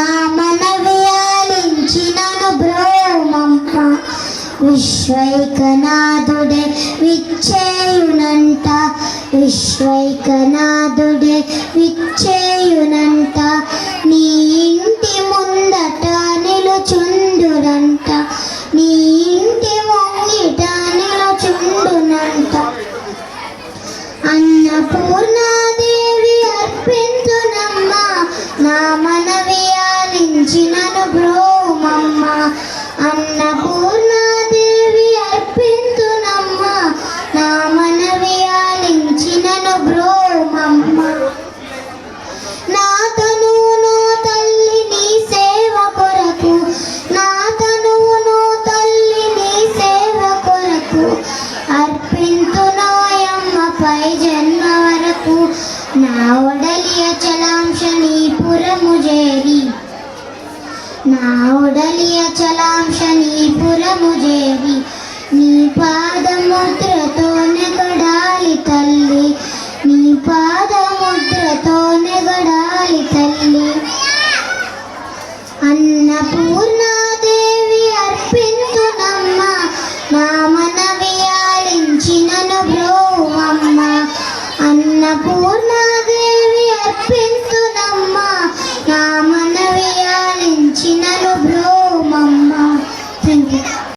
నా మనవి ఆలించినను బ్రోమమ్మ. విశ్వైకనాథుడే విచ్చేయునంట, విశ్వైకనాథుడే విచ్చేయునంట. నీ ఇంటి ముందట నిలుచుండురంట, నీ ఇంటి ముంగిట నిలుచుండునంట. అన్నపూర్ణాదేవి అర్పించునమ్మ, నా మనవి ఆలించినను బ్రోమమ్మ. అన్నపూర్ణాదేవి అర్పించునమ్మ, నా మనవి ఆలించినను బ్రోమమ్మ. నా తనువును తల్లి నీ సేవ కొరకు, నా తనువును తల్లి నీ సేవ కొరకు అర్పింతునోయమ్మ పై జన్మ వరకు. నా ఒడలియ చలాంశ నీ పురము చేరి, నా ఒడలియ చలాంశ నీ పురము చేరి, నీ పాదముద్రతో నెగడాలి తల్లి.